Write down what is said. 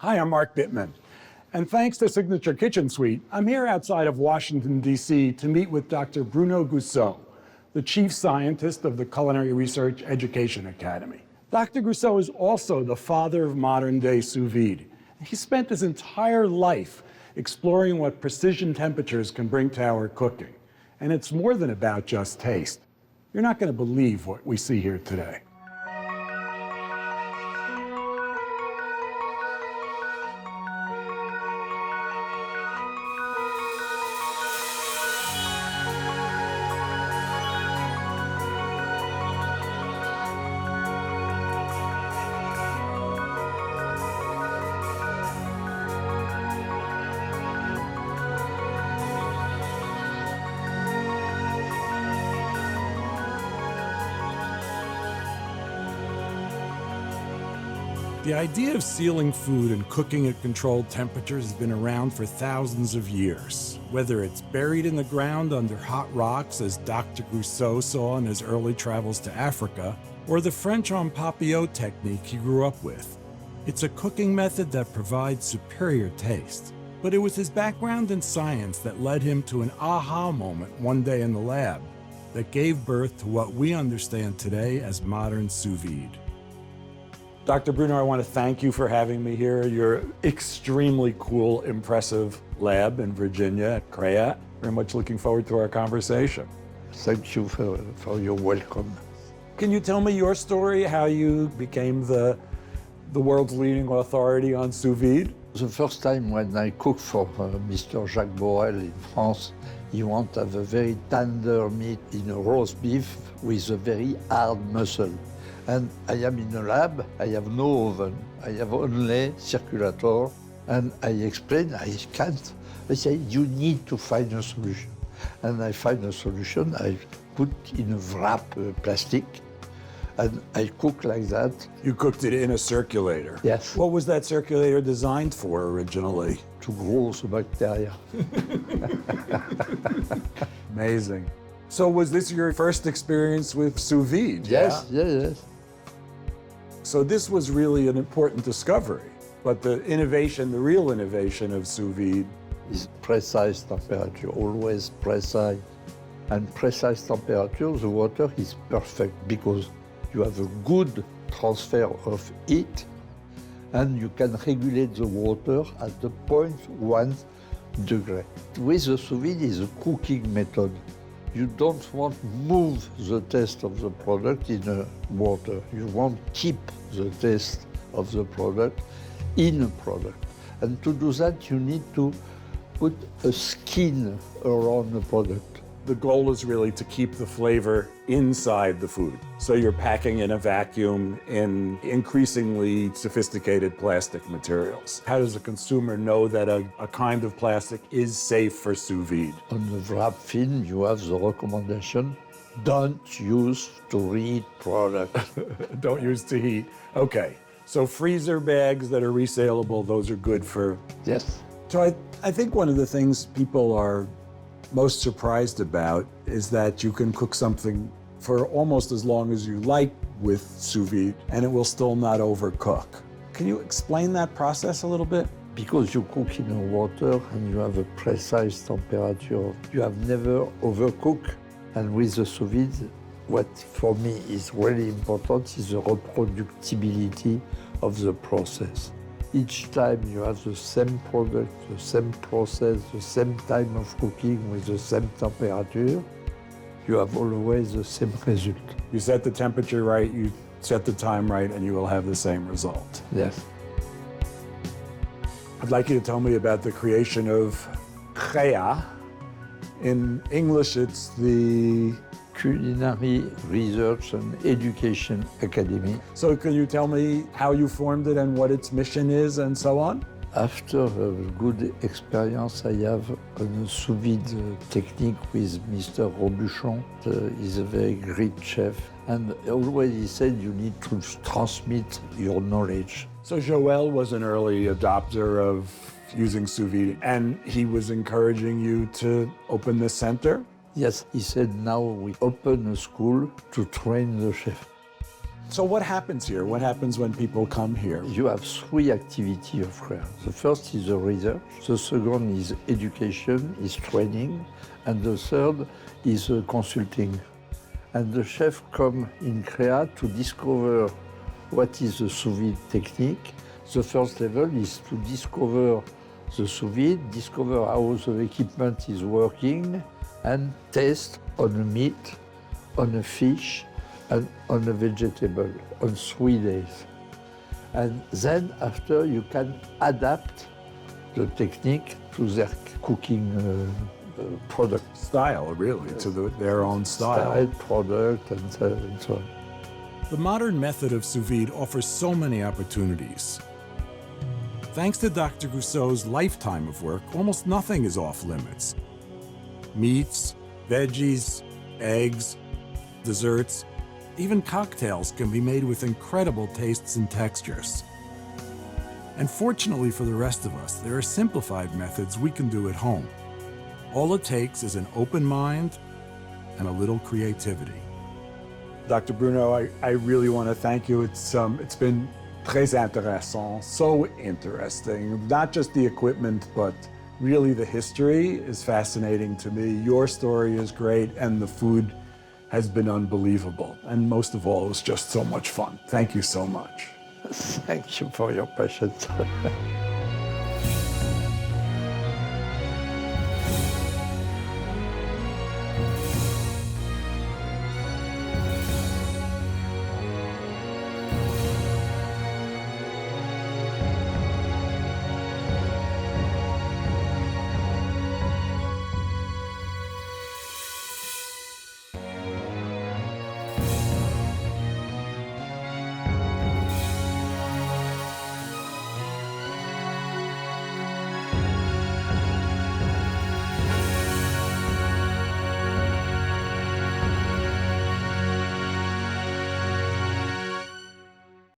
Hi, I'm Mark Bittman. And thanks to Signature Kitchen Suite, I'm here outside of Washington, D.C. to meet with Dr. Bruno Goussault, the chief scientist of the Culinary Research Education Academy. Dr. Goussault is also the father of modern-day sous vide. He spent his entire life exploring what precision temperatures can bring to our cooking. And it's more than about just taste. You're not going to believe what we see here today. The idea of sealing food and cooking at controlled temperatures has been around for thousands of years. Whether it's buried in the ground under hot rocks, as Dr. Goussault saw in his early travels to Africa, or the French en papillote technique he grew up with. It's a cooking method that provides superior taste. But it was his background in science that led him to an aha moment one day in the lab that gave birth to what we understand today as modern sous vide. Dr. Bruno, I want to thank you for having me here. Your extremely cool, impressive lab in Virginia at CREA. Very much looking forward to our conversation. Thank you for your welcome. Can you tell me your story, how you became the world's leading authority on sous vide? The first time when I cooked for Mr. Jacques Borel in France, he wanted to have a very tender meat in a roast beef with a very hard muscle. And I am in a lab, I have no oven, I have only circulator, and I explained, I can't. I said, you need to find a solution. And I find a solution, I put in a wrap plastic, and I cook like that. You cooked it in a circulator? Yes. What was that circulator designed for originally? To grow the bacteria. Amazing. So was this your first experience with sous vide? Yes, yeah? Yes. So this was really an important discovery, but the innovation, the real innovation of sous vide is precise temperature, always precise. And precise temperature, the water is perfect because you have a good transfer of heat and you can regulate the water at the 0.1 degree. With the sous vide is a cooking method. You don't want to move the taste of the product in the water. You want to keep the taste of the product in a product. And to do that, you need to put a skin around the product. The goal is really to keep the flavor inside the food. So you're packing in a vacuum in increasingly sophisticated plastic materials. How does a consumer know that a kind of plastic is safe for sous vide? On the wrap film, you have the recommendation, don't use to reheat product. Don't use to heat. Okay, so freezer bags that are resaleable, those are good for... Yes. So I think one of the things people are most surprised about is that you can cook something for almost as long as you like with sous vide and it will still not overcook. Can you explain that process a little bit? Because you cook in the water and you have a precise temperature, you have never overcooked. And with the sous vide, what for me is really important is the reproducibility of the process. Each time you have the same product, the same process, the same time of cooking with the same temperature, you have always the same result. You set the temperature right, you set the time right, and you will have the same result. Yes. I'd like you to tell me about the creation of CREA. In English, it's the Culinary Research and Education Academy. So can you tell me how you formed it and what its mission is and so on? After a good experience I have on a sous vide technique with Mr. Robuchon, he's a very great chef. And always he said you need to transmit your knowledge. So Joël was an early adopter of using sous vide, and he was encouraging you to open this center? Yes, he said now we open a school to train the chef. So what happens here? What happens when people come here? You have three activities of CREA. The first is the research, the second is education, is training, and the third is consulting. And the chef come in CREA to discover what is the sous vide technique. The first level is to discover the sous vide, discover how the equipment is working, and taste on the meat, on the fish, and on the vegetable on 3 days. And then after you can adapt the technique to their cooking product. Style, really, to their own style. Product, and so on. The modern method of sous vide offers so many opportunities. Thanks to Dr. Goussault's lifetime of work, almost nothing is off limits. Meats, veggies, eggs, desserts, even cocktails can be made with incredible tastes and textures. And fortunately for the rest of us, there are simplified methods we can do at home. All it takes is an open mind and a little creativity. Dr. Bruno, I really want to thank you. It's been très intéressant, so interesting. Not just the equipment, but really the history is fascinating to me. Your story is great, and the food has been unbelievable. And most of all, it was just so much fun. Thank you so much. Thank you for your patience.